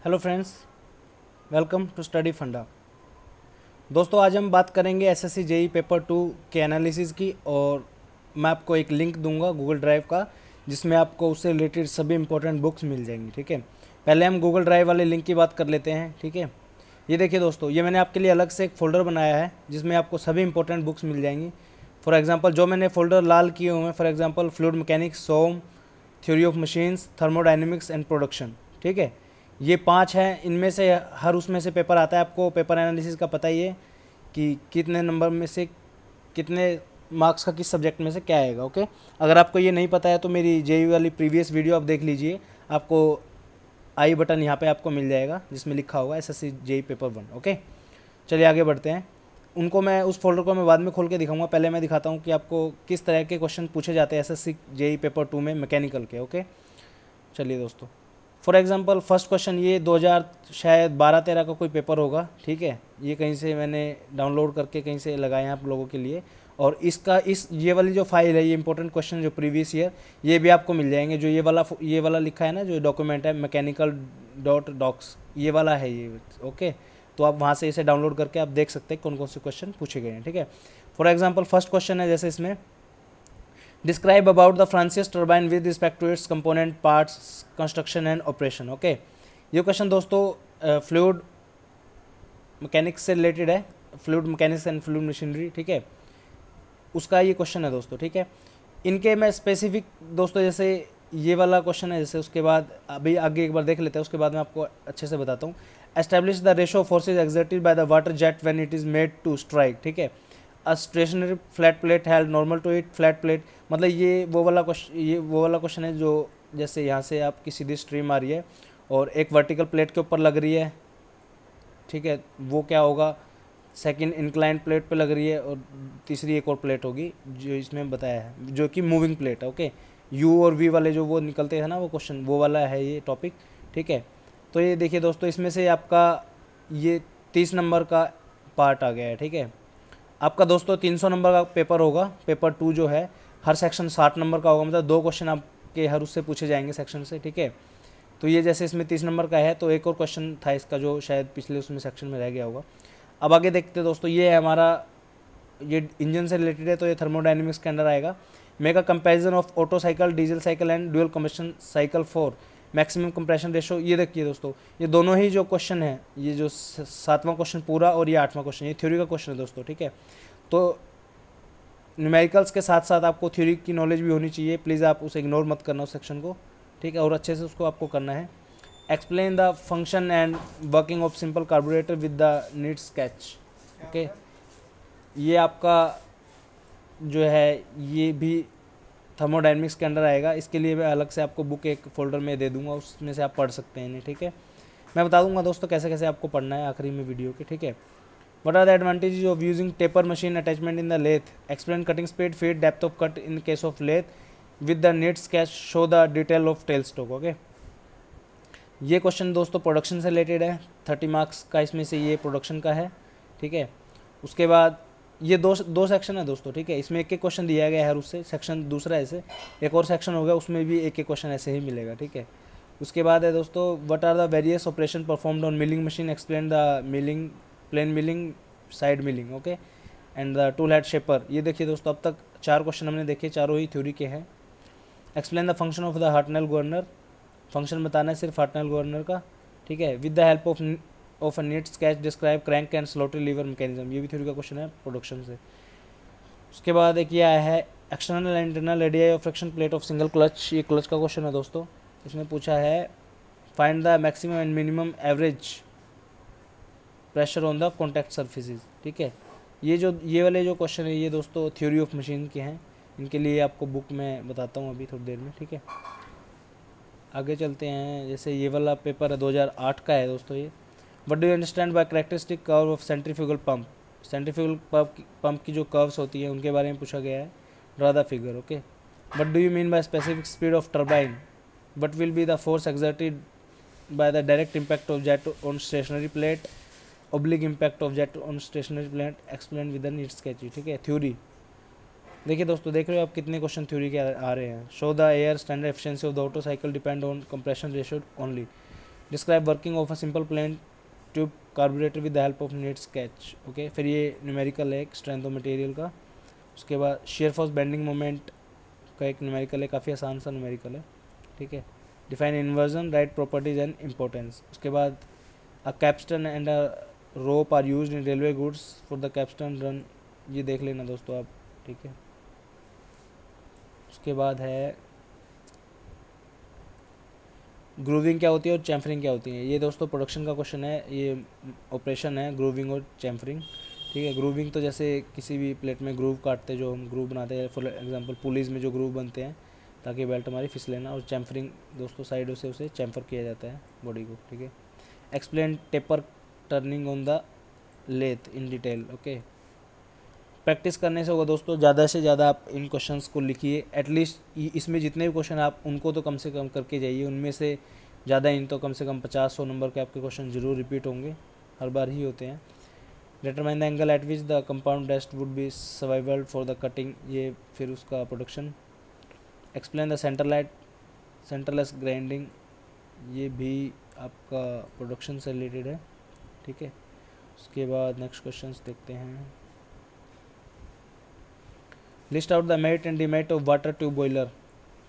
Hello friends, welcome to study Funda. दोस्तों, आज हम बात करेंगे एसएससी जेई पेपर 2 के एनालिसिस की। और मैं आपको एक लिंक दूंगा गूगल ड्राइव का, जिसमें आपको उससे रिलेटेड सभी इंपॉर्टेंट बुक्स मिल जाएंगी। ठीक है, पहले हम गूगल ड्राइव वाले लिंक की बात कर लेते हैं। ठीक है, ये देखिए दोस्तों, ये मैंने आपके लिए अलग से एक फ़ोल्डर बनाया है जिसमें आपको सभी इंपॉर्टेंट बुक्स मिल जाएंगी। फॉर एग्जांपल जो मैंने फ़ोल्डर लाल किए हुए हैं, for example fluid mechanics, SOM, theory of machines, thermodynamics and production. ठीक है, ये 5 हैं। इनमें से हर उसमें से पेपर आता है। आपको पेपर एनालिसिस का पता ही है कि कितने नंबर में से कितने मार्क्स का किस सब्जेक्ट में से क्या आएगा। ओके, अगर आपको ये नहीं पता है तो मेरी जेई वाली प्रीवियस वीडियो आप देख लीजिए। आपको आई बटन यहाँ पे आपको मिल जाएगा जिसमें लिखा होगा एसएससी जेई पेपर 1। ओके, चलिए आगे बढ़ते हैं। उनको मैं उस फोल्डर को मैं बाद में खोल के दिखाऊंगा। पहले मैं दिखाता हूँ कि आपको किस तरह के क्वेश्चन पूछे जाते हैं एसएससी जेई पेपर 2 में मैकेनिकल के। ओके, चलिए दोस्तों, फॉर एग्जांपल फर्स्ट क्वेश्चन, ये 2000 शायद 12-13 का कोई पेपर होगा। ठीक है, ये कहीं से मैंने डाउनलोड करके कहीं से लगाए हैं आप लोगों के लिए। और इसका ये वाली जो फाइल है, ये इंपॉर्टेंट क्वेश्चन जो प्रीवियस ईयर, ये भी आपको मिल जाएंगे। जो ये वाला लिखा है ना, जो डॉक्यूमेंट है मैकेनिकल डॉट डॉक्स, ये वाला है ये। ओके, तो आप वहाँ से इसे डाउनलोड करके आप देख सकते हैं कौन कौन से क्वेश्चन पूछे गए हैं। ठीक है, फॉर एग्जाम्पल फर्स्ट क्वेश्चन है जैसे इसमें, describe about the Francis turbine with respect to its component parts, construction and operation. Okay, ये क्वेश्चन दोस्तों फ्लूइड मैकेनिक्स से रिलेटेड है, fluid mechanics and fluid machinery. ठीक है, उसका ये क्वेश्चन है दोस्तों। ठीक है, इनके मैं स्पेसिफिक दोस्तों, जैसे ये वाला क्वेश्चन है, जैसे उसके बाद अभी आगे एक बार देख लेते हैं, उसके बाद मैं आपको अच्छे से बताता हूँ। Establish the ratio forces exerted by the water jet when it is made to strike. ठीक है, a stationary flat plate held normal to it flat plate, मतलब ये वो वाला क्वेश्चन है जो जैसे यहाँ से आपकी सीधी स्ट्रीम आ रही है और एक वर्टिकल प्लेट के ऊपर लग रही है। ठीक है, वो क्या होगा, सेकंड इंक्लाइन प्लेट पे लग रही है और तीसरी एक और प्लेट होगी जो इसमें बताया है, जो कि मूविंग प्लेट है। ओके, यू और वी वाले जो वो निकलते हैं ना, वो क्वेश्चन वो वाला है ये टॉपिक। ठीक है, तो ये देखिए दोस्तों, इसमें से आपका ये 30 नंबर का पार्ट आ गया है। ठीक है, आपका दोस्तों 300 नंबर का पेपर होगा, पेपर 2 जो है। हर सेक्शन 60 नंबर का होगा, मतलब 2 क्वेश्चन आपके हर उससे पूछे जाएंगे सेक्शन से। ठीक है, तो ये जैसे इसमें 30 नंबर का है, तो एक और क्वेश्चन था इसका जो शायद पिछले उसमें सेक्शन में रह गया होगा। अब आगे देखते हैं दोस्तों, ये है हमारा, ये इंजन से रिलेटेड है, तो ये थर्मोडाइनमिक्स के अंडर आएगा। Make a comparison of auto cycle, diesel cycle and dual combustion cycle for maximum compression ratio. ये देखिए दोस्तों, ये दोनों ही जो क्वेश्चन है, ये जो 7वां क्वेश्चन पूरा और ये 8वां क्वेश्चन, ये थ्योरी का क्वेश्चन है दोस्तों। ठीक है, तो न्यूमेरिकल्स के साथ साथ आपको थ्योरी की नॉलेज भी होनी चाहिए। प्लीज़ आप उसे इग्नोर मत करना उस सेक्शन को। ठीक है, और अच्छे से उसको आपको करना है। Explain the function and working of simple carburettor with the neat sketch. Okay, ये आपका जो है ये भी थर्मोडाइनमिक्स के अंडर आएगा। इसके लिए मैं अलग से आपको बुक एक फ़ोल्डर में दे दूंगा, उसमें से आप पढ़ सकते हैं इन्हें। ठीक है, मैं बता दूंगा दोस्तों कैसे कैसे आपको पढ़ना है आखिरी में वीडियो के। ठीक है, what are the advantages of using taper machine attachment in the lathe, explain cutting speed, feed, depth of cut in case of lathe with the neat sketch, show the detail of tail stock. Okay, ये question दोस्तों production से related है, 30 marks का इसमें से ये production का है। ठीक है, उसके बाद ये दो सेक्शन है दोस्तों। ठीक है, इसमें एक एक क्वेश्चन दिया गया है, उससे सेक्शन दूसरा ऐसे एक और सेक्शन हो गया, उसमें भी एक एक क्वेश्चन ऐसे ही मिलेगा। ठीक है, उसके बाद है दोस्तों, what are the various operation performed on milling machine, explain the milling, plain milling, side milling. Okay, and the tool head shaper. ये देखिए दोस्तों, अब तक 4 क्वेश्चन हमने देखे, चारों ही थ्योरी के हैं। Explain the function of the Hartnell governor, function बताना है सिर्फ हार्टनेल गवर्नर का। ठीक है, with the help of a neat sketch describe crank and slotted lever mechanism. ये भी थ्योरी का क्वेश्चन है प्रोडक्शन से। उसके बाद एक ये आया है, external and internal radii of friction plate of single clutch. ये क्लच का क्वेश्चन है दोस्तों। इसमें पूछा है find the maximum and minimum average pressure on the contact surfaces. ठीक है, ये वाले जो क्वेश्चन है ये दोस्तों थ्योरी ऑफ मशीन के हैं। इनके लिए आपको बुक में बताता हूँ अभी थोड़ी देर में। ठीक है, आगे चलते हैं। जैसे ये वाला पेपर है 2008 का है दोस्तों ये। What do you understand by characteristic curve of centrifugal pump, centrifugal pump की जो कर्व्स होती हैं उनके बारे में पूछा गया है। Draw the figure. Okay, what do you mean by specific speed of turbine, what will be the force exerted by the direct impact of jet on stationary plate, oblique impact of jet on stationary plate, explain with the neat sketch. ठीक है, theory देखिए दोस्तों, देख रहे हो आप कितने question theory के आ रहे हैं। Show the air standard efficiency of the auto cycle depend on compression ratio only. Describe working of a simple plain tube carburettor with the help of NEET sketch. Okay, फिर ये numerical है एक strength of material का। उसके बाद shear force bending moment का एक numerical है, काफ़ी आसान सा न्यूमेरिकल है, ठीक है। Define inversion, write properties and importance. उसके बाद a capstan and a rope are used in railway goods for the capstan run, ये देख लेना दोस्तों आप, ठीक है। उसके बाद है ग्रूविंग क्या होती है और चैम्फरिंग क्या होती है। ये दोस्तों प्रोडक्शन का क्वेश्चन है, ये ऑपरेशन है ग्रूविंग और चैम्फरिंग, ठीक है। ग्रूविंग तो जैसे किसी भी प्लेट में ग्रूव काटते हैं, जो हम ग्रूव बनाते हैं, फॉर एग्जांपल पुलीज में जो ग्रूव बनते हैं ताकि बेल्ट हमारी फिसले ना। और चैम्फरिंग दोस्तों साइडों से उसे चैम्फर किया जाता है बॉडी को, ठीक है। Explain taper turning on the lathe in detail. Okay, practice करने से होगा दोस्तों, ज़्यादा से ज़्यादा आप इन क्वेश्चंस को लिखिए। एटलीस्ट इसमें जितने भी क्वेश्चन आप उनको तो कम से कम करके जाइए, उनमें से ज़्यादा इन तो कम से कम 50-100 नंबर के आपके क्वेश्चन जरूर रिपीट होंगे, हर बार ही होते हैं। Determine the angle eight which the compound rest would be survival for the cutting, ये फिर उसका production. Explain the centreless grinding, ये भी आपका प्रोडक्शन से रिलेटेड है, ठीक है। उसके बाद नेक्स्ट क्वेश्चंस देखते हैं। List out the merit and demerit of water tube boiler,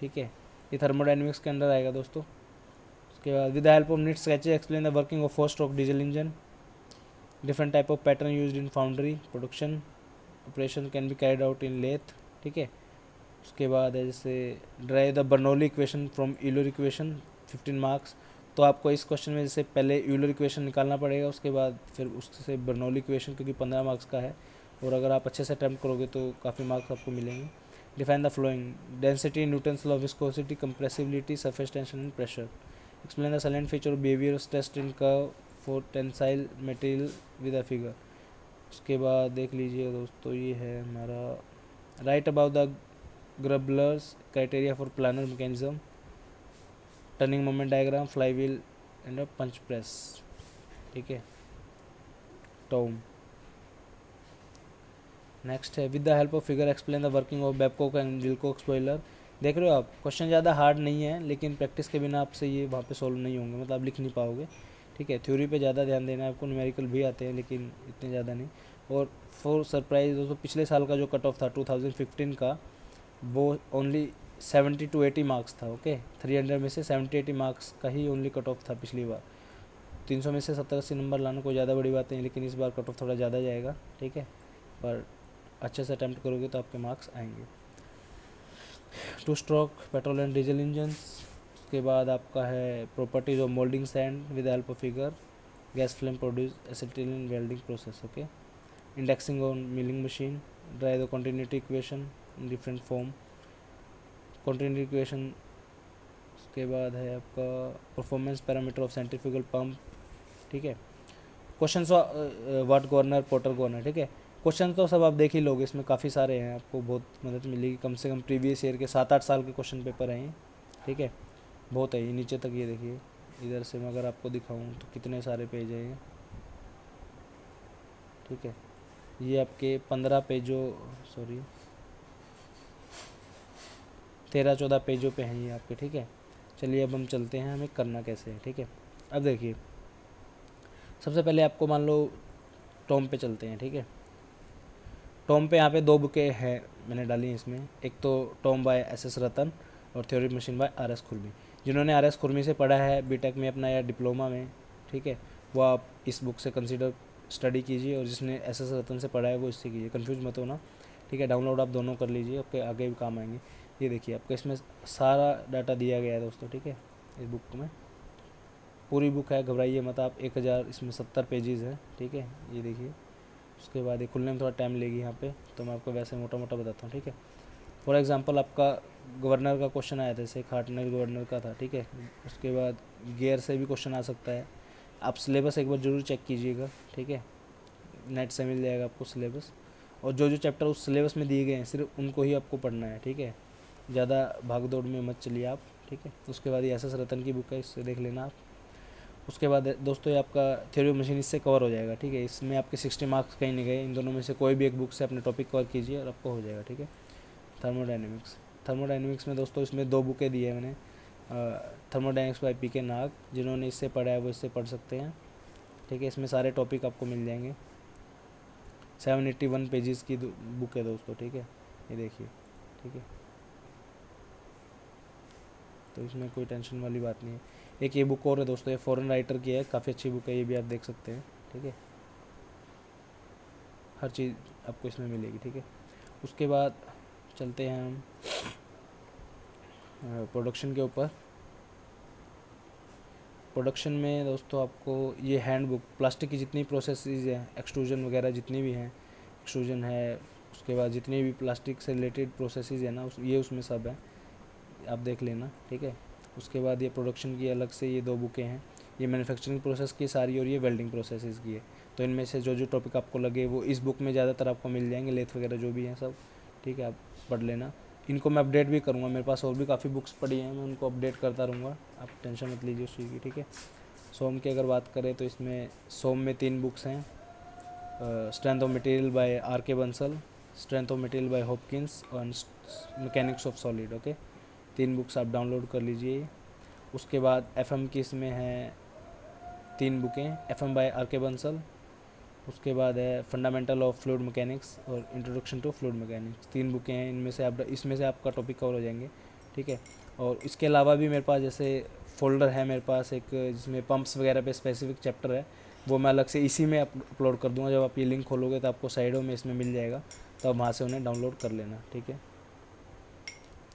ठीक है, ये थर्मोडाइनमिक्स के अंदर आएगा दोस्तों। उसके बाद with the help of neat sketches explain the working of 4 stroke diesel engine. Different type of pattern used in foundry production, operation can be carried out in lathe, ठीक है। उसके बाद है जैसे derive the Bernoulli equation from Euler equation, 15 marks. तो आपको इस question में जैसे पहले यूलर इक्वेशन निकालना पड़ेगा, उसके बाद फिर उससे बर्नौली इक्वेशन, क्योंकि 15 मार्क्स का है, और अगर आप अच्छे से अटैम्प्ट करोगे तो काफ़ी मार्क्स आपको मिलेंगे। Define the flowing density, Newton's law, viscosity, compressibility, surface tension and pressure. Explain the salient feature of behaviour test in curve for tensile material with a figure. उसके बाद देख लीजिए दोस्तों, ये है हमारा write about the Grubler's criteria for planar mechanism, turning moment diagram, fly wheel and punch press, ठीक है। टॉम नेक्स्ट है with the help of figure explain the working of Babcock and Wilcox boiler. देख रहे हो आप, क्वेश्चन ज़्यादा hard नहीं है, लेकिन प्रैक्टिस के बिना आपसे ये वहाँ पे सॉल्व नहीं होंगे, मतलब आप लिख नहीं पाओगे, ठीक है। थ्योरी पे ज़्यादा ध्यान देना है आपको, न्यूमेरिकल भी आते हैं लेकिन इतने ज़्यादा नहीं। और फॉर सरप्राइज दोस्तों, पिछले साल का जो कट ऑफ था 2015 का, वो ओनली 70 to 80 मार्क्स था, ओके। 300 में से 70-80 मार्क्स का ही ओनली कट ऑफ था पिछली बार। 300 में से 70-80 नंबर लाना कोई ज़्यादा बड़ी बात नहीं, लेकिन इस बार कट ऑफ थोड़ा ज़्यादा जाएगा, ठीक है। पर अच्छे से अटैम्प्ट करोगे तो आपके मार्क्स आएंगे। 2 stroke petrol and diesel engine. उसके बाद आपका है properties of moulding sand with help of figure, gas flame produce acetylene welding process, okay. Indexing on milling machine, drive the continuity equation in different form, continuity equation. उसके बाद है आपका performance parameter of centrifugal pump, ठीक है। Question what governor, porter governor, ठीक है। Question तो सब आप देख ही लोगे, इसमें काफ़ी सारे हैं, आपको बहुत मदद मिलेगी। कम से कम प्रीवियस ईयर के 7-8 साल के क्वेश्चन पेपर हैं, ठीक है, बहुत है। ये नीचे तक ये देखिए, इधर से मैं अगर आपको दिखाऊं तो कितने सारे पेज हैं, ठीक है। ये आपके 15 पेजों, सॉरी 13-14 पेजों पे हैं ये आपके, ठीक है। चलिए अब हम चलते हैं, हमें करना कैसे है, ठीक है। अब देखिए, सबसे पहले आपको मान लो टॉम पे चलते हैं, ठीक है। टॉम पे यहाँ पे 2 बुकें हैं मैंने डाली हैं इसमें, एक तो टॉम बाय एस.एस. रतन और थ्योरी मशीन बाय आर.एस. खुरमी। जिन्होंने आर.एस. खुरमी से पढ़ा है बीटेक में अपना या डिप्लोमा में, ठीक है, वो आप इस बुक से कंसिडर स्टडी कीजिए, और जिसने एस.एस. रतन से पढ़ा है वो इससे कीजिए, कंफ्यूज मत होना, ठीक है। डाउनलोड आप दोनों कर लीजिए, आपके आगे भी काम आएंगे। ये देखिए आपको इसमें सारा डाटा दिया गया है दोस्तों, ठीक है। इस बुक में पूरी बुक है, घबराइए मत आप। 1000 इसमें 70 पेजेस हैं, ठीक है, ये देखिए। उसके बाद ये खुलने में थोड़ा टाइम लेगी यहाँ पे, तो मैं आपको वैसे मोटा मोटा बताता हूँ, ठीक है। फॉर एग्जांपल आपका गवर्नर का क्वेश्चन आया था, जैसे खाटनर गवर्नर का था, ठीक है। उसके बाद गियर से भी क्वेश्चन आ सकता है। आप सिलेबस एक बार जरूर चेक कीजिएगा, ठीक है, नेट से मिल जाएगा आपको सिलेबस, और जो जो चैप्टर उस सिलेबस में दिए गए हैं सिर्फ उनको ही आपको पढ़ना है, ठीक है। ज़्यादा भाग दौड़ में मत चलिए आप, ठीक है। उसके बाद ये एस.एस. रतन की बुक है, इससे देख लेना आप। उसके बाद दोस्तों ये आपका थ्योरी ऑफ मशीन इससे कवर हो जाएगा, ठीक है। इसमें आपके 60 मार्क्स कहीं नहीं गए, इन दोनों में से कोई भी एक बुक से अपने टॉपिक कवर कीजिए और आपको हो जाएगा, ठीक है। थर्मोडाइनमिक्स में दोस्तों इसमें 2 बुकें दी है मैंने, थर्मोडायनेमिक्स बाय पी के नाग, जिन्होंने इससे पढ़ा है वो इससे पढ़ सकते हैं, ठीक है। इसमें सारे टॉपिक आपको मिल जाएंगे। 781 पेजेस की बुक है दोस्तों, ठीक है, ये देखिए, ठीक है। तो इसमें कोई टेंशन वाली बात नहीं है। एक ये बुक और है दोस्तों, ये फॉरेन राइटर की है, काफ़ी अच्छी बुक है, ये भी आप देख सकते हैं, ठीक है। हर चीज़ आपको इसमें मिलेगी, ठीक है। उसके बाद चलते हैं हम प्रोडक्शन के ऊपर। प्रोडक्शन में दोस्तों आपको ये हैंडबुक, प्लास्टिक की जितनी प्रोसेसेस हैं, एक्सट्रूजन वगैरह जितनी भी हैं, एक्सट्रूजन है, उसके बाद जितनी भी प्लास्टिक से रिलेटेड प्रोसेसेस है ना, ये उसमें सब है, आप देख लेना, ठीक है। उसके बाद ये प्रोडक्शन की अलग से ये 2 बुकें हैं, ये मैन्युफैक्चरिंग प्रोसेस की सारी और ये वेल्डिंग प्रोसेसेस की है। तो इनमें से जो जो टॉपिक आपको लगे वो इस बुक में ज़्यादातर आपको मिल जाएंगे, लेथ वगैरह जो भी हैं सब, ठीक है, आप पढ़ लेना। इनको मैं अपडेट भी करूँगा, मेरे पास और भी काफ़ी बुक्स पड़ी हैं, मैं उनको अपडेट करता रहूँगा, आप टेंशन मत लीजिए उस चीज़ की, ठीक है। सोम की अगर बात करें तो इसमें सोम में 3 बुक्स हैं, strength of material by R K Bansal, strength of material by Hopkins और mechanics of solid, okay. 3 books आप डाउनलोड कर लीजिए। उसके बाद एफएम की इसमें है 3 बुकें, FM bye R K Bansal, उसके बाद है फंडामेंटल ऑफ फ्लूइड मैकेनिक्स और इंट्रोडक्शन टू फ्लूइड मैकेनिक्स। 3 बुकें हैं, इसमें से आपका टॉपिक कवर हो जाएंगे, ठीक है। और इसके अलावा भी मेरे पास जैसे फोल्डर है मेरे पास एक, जिसमें पंप्स वगैरह पे स्पेसिफिक चैप्टर है, वो मैं अलग से इसी में अपलोड कर दूंगा। जब आप ये लिंक खोलोगे तो आपको साइडों में इसमें मिल जाएगा, तो आप वहाँ से उन्हें डाउनलोड कर लेना, ठीक है।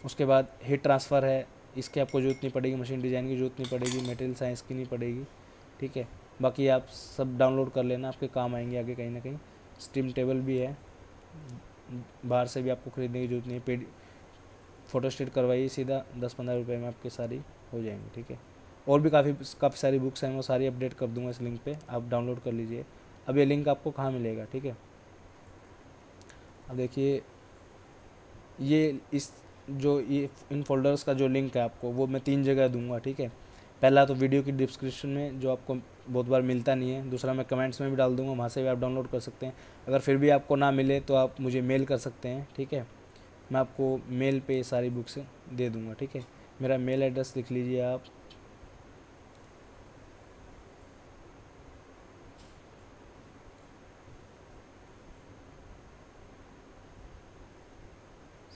उसके बाद हीट ट्रांसफ़र है, इसकी आपको जरूरत नहीं पड़ेगी, मशीन डिज़ाइन की जरूरत नहीं पड़ेगी, मटेरियल साइंस की नहीं पड़ेगी, ठीक है। बाकी आप सब डाउनलोड कर लेना, आपके काम आएंगे आगे कहीं ना कहीं। स्ट्रीम टेबल भी है, बाहर से भी आपको ख़रीदने की जरूरत नहीं है, पेड फ़ोटो स्टेट करवाइए, सीधा 10-15 रुपये में आपके सारी हो जाएंगी, ठीक है। और भी काफ़ी सारी बुक्स हैं, वो सारी अपडेट कर दूंगा इस लिंक पे, आप डाउनलोड कर लीजिए। अब ये लिंक आपको कहाँ मिलेगा, ठीक है। अब देखिए, ये इन फोल्डर्स का जो लिंक है आपको, वो मैं 3 जगह दूंगा, ठीक है। पहला तो वीडियो की डिस्क्रिप्शन में, जो आपको बहुत बार मिलता नहीं है। दूसरा मैं कमेंट्स में भी डाल दूंगा, वहाँ से भी आप डाउनलोड कर सकते हैं। अगर फिर भी आपको ना मिले तो आप मुझे मेल कर सकते हैं, ठीक है। मैं आपको मेल पे सारी बुक्स दे दूंगा, ठीक है। मेरा मेल एड्रेस लिख लीजिए आप,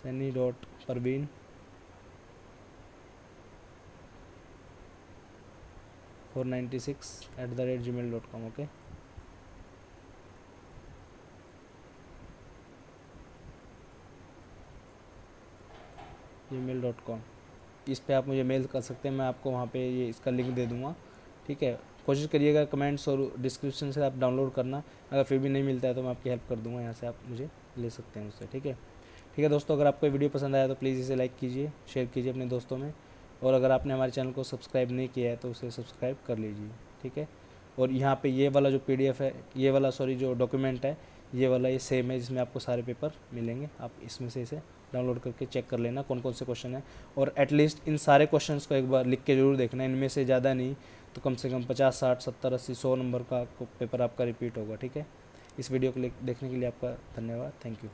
sani.parveen496@gmail.com, ओके। gmail.com, इस पे आप मुझे मेल कर सकते हैं, मैं आपको वहाँ पे ये इसका लिंक दे दूँगा, ठीक है। कोशिश करिएगा कमेंट्स और डिस्क्रिप्शन से आप डाउनलोड करना। अगर फिर भी नहीं मिलता है तो मैं आपकी हेल्प कर दूँगा, यहाँ से आप मुझे ले सकते हैं उससे, ठीक है। ठीक है दोस्तों, अगर आपको वीडियो पसंद आया तो प्लीज़ इसे लाइक कीजिए, शेयर कीजिए अपने दोस्तों में, और अगर आपने हमारे चैनल को सब्सक्राइब नहीं किया है तो उसे सब्सक्राइब कर लीजिए, ठीक है। और यहाँ पे ये वाला जो PDF है, ये वाला जो डॉक्यूमेंट है, ये वाला ये सेम है, जिसमें आपको सारे पेपर मिलेंगे। आप इसमें से इसे डाउनलोड करके चेक कर लेना कौन कौन से क्वेश्चन है, और एटलीस्ट इन सारे क्वेश्चंस को एक बार लिख के ज़रूर देखना। इनमें से ज़्यादा नहीं तो कम से कम 50, 60, 70, 80, 100 नंबर का पेपर आपका रिपीट होगा, ठीक है। इस वीडियो को देखने के लिए आपका धन्यवाद, थैंक यू।